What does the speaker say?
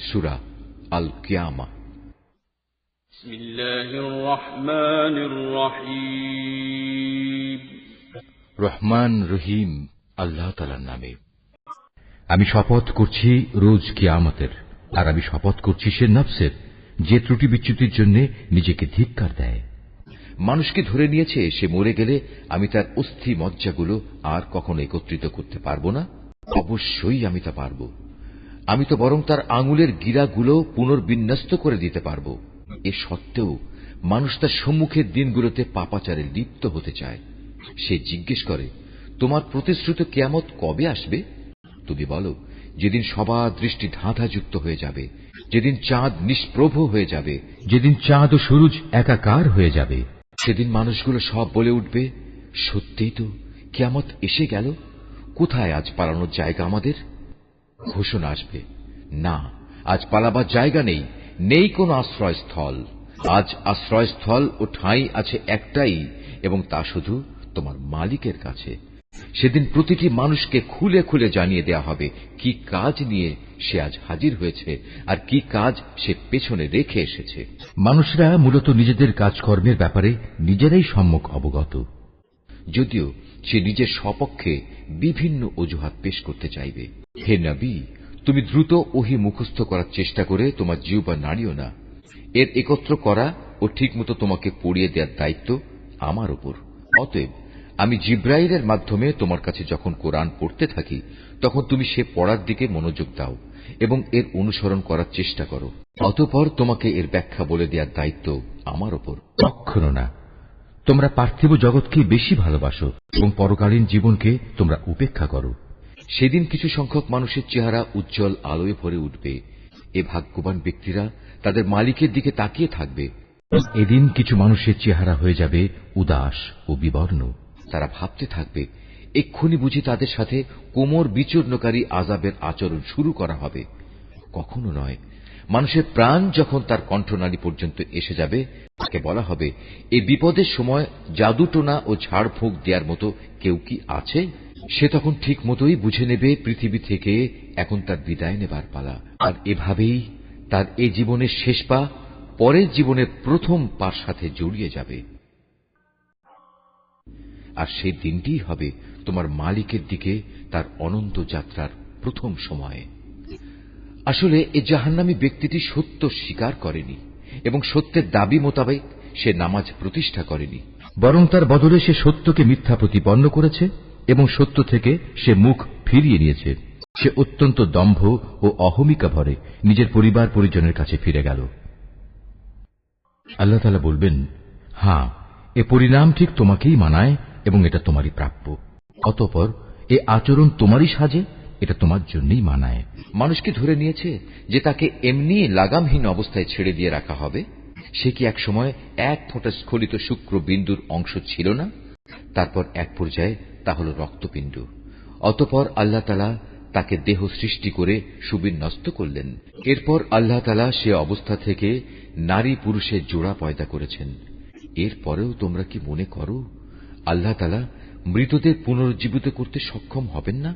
সূরা আল কিয়ামা। বিসমিল্লাহির রহমানির রহিম। রহমান রহিম আল্লাহ তাআলার নামে। আমি শপথ করছি রোজ কিয়ামতের, আর আমি শপথ করছি সে নফসের যে ত্রুটি বিচ্যুতির জন্য নিজেকে ধিক্কার দেয়। মানুষকে ধরে নিয়েছে, সে মরে গেলে আমি তার অস্থি মজ্জাগুলো আর কখনো একত্রিত করতে পারবো না। অবশ্যই আমি তা পারব। আমি তো বরং তার আঙুলের গিরাগুলো পুনর্বিন্যস্ত করে দিতে পারবো। এ সত্ত্বেও মানুষ তার সম্মুখের দিনগুলোতে পাপাচারে লিপ্ত হতে চায়। সে জিজ্ঞেস করে, তোমার প্রতিশ্রুত কিয়ামত কবে আসবে? তুমি বলো, যেদিন সবার দৃষ্টি ধাঁধাযুক্ত হয়ে যাবে, যেদিন চাঁদ নিষ্প্রভ হয়ে যাবে, যেদিন চাঁদ ও সূরজ একাকার হয়ে যাবে। সেদিন মানুষগুলো সব বলে উঠবে, সত্যিই তো কিয়ামত এসে গেল। কোথায় আজ পালানোর জায়গা আমাদের? ঘোষণা আসবে, না, আজ পালাবার জায়গা নেই, নেই কোনো আশ্রয়স্থল। আজ আশ্রয়স্থল ও ঠাঁই আছে একটাই, এবং তা শুধু তোমার মালিকের কাছে। সেদিন প্রতিটি মানুষকে খুলে খুলে জানিয়ে দেয়া হবে কি কাজ নিয়ে সে আজ হাজির হয়েছে আর কি কাজ সে পেছনে রেখে এসেছে। মানুষরা মূলত নিজেদের কাজকর্মের ব্যাপারে নিজেরাই সম্যক অবগত, যদিও সে নিজের স্বপক্ষে বিভিন্ন অজুহাত পেশ করতে চাইবে। হে নবী, তুমি দ্রুত ওহী মুখস্থ করার চেষ্টা করে তোমার জিহ্বা নাড়িও না। এর একত্র করা ও ঠিকমতো তোমাকে পড়িয়ে দেওয়ার দায়িত্ব আমার উপর। অতএব আমি জিব্রাইলের মাধ্যমে তোমার কাছে যখন কোরআন পড়তে থাকি, তখন তুমি সে পড়ার দিকে মনোযোগ দাও এবং এর অনুসরণ করার চেষ্টা করো। অতঃপর তোমাকে এর ব্যাখ্যা বলে দেওয়ার দায়িত্ব আমার উপর। কখনো না, তোমরা পার্থিব জগৎকে বেশি ভালোবাসো এবং পরকালীন জীবনকে তোমরা উপেক্ষা করো। সেদিন কিছু সংখ্যক মানুষের চেহারা উজ্জ্বল আলোয় ভরে উঠবে। এ ভাগ্যবান ব্যক্তিরা তাদের মালিকের দিকে তাকিয়ে থাকবে। এদিন কিছু মানুষের চেহারা হয়ে যাবে উদাস ও বিবর্ণ। তারা ভাবতে থাকবে, এক্ষুনি বুঝি তাদের সাথে কোমর বিচূর্ণকারী আযাবের আচরণ শুরু করা হবে। কখনো নয়। মানুষের প্রাণ যখন তার কণ্ঠনালী পর্যন্ত এসে যাবে, তাকে বলা হবে, এই বিপদের সময় জাদুটোনা ও ঝাড়ফুঁক দেওয়ার মতো কেউ কি আছে? সে তখন ঠিক মতোই বুঝে নেবে পৃথিবী থেকে এখন তার বিদায় নেবার পালা। আর এভাবেই তার এই জীবনের শেষ পা পরের জীবনের প্রথম পার সাথে জড়িয়ে যাবে। আর সেই দিনটিই হবে তোমার মালিকের দিকে তার অনন্ত যাত্রার প্রথম সময়ে। আসলে এই জাহান্নামী ব্যক্তিটি সত্য স্বীকার করেনি এবং সত্যের দাবি মোতাবেক সে নামাজ প্রতিষ্ঠা করেনি, বরং তার বদলে সে সত্যকে মিথ্যা প্রতিপন্ন করেছে এবং সত্য থেকে সে মুখ ফিরিয়ে নিয়েছে। সে অত্যন্ত দম্ভ ও অহমিকা ভরে নিজের পরিবার পরিজনের কাছে ফিরে গেল। আল্লাহ তাআলা বলবেন, হ্যাঁ, এ পরিণাম ঠিক তোমাকেই মানায় এবং এটা তোমারই প্রাপ্য। অতঃপর এ আচরণ তোমারই সাজে, এটা তোমার জন্যই মানায়। মানুষকে ধরে নিয়েছে যে তাকে এমনি লাগামহীন অবস্থায় ছেড়ে দিয়ে রাখা হবে। সে কি এক সময় এক ফোঁটা স্খলিত শুক্র বিন্দুর অংশ ছিল না? তারপর এক পর্যায়ে তা হল রক্তপিণ্ড। অতঃপর আল্লাহ তাআলা তাকে দেহ সৃষ্টি করে সুবিন্যস্ত করলেন। এরপর আল্লাহ তাআলা সে অবস্থা থেকে নারী পুরুষের জোড়া পয়দা করেছেন। এরপরেও তোমরা কি মনে করো আল্লাহ তাআলা মৃতদের পুনরুজ্জীবিত করতে সক্ষম হবেন না?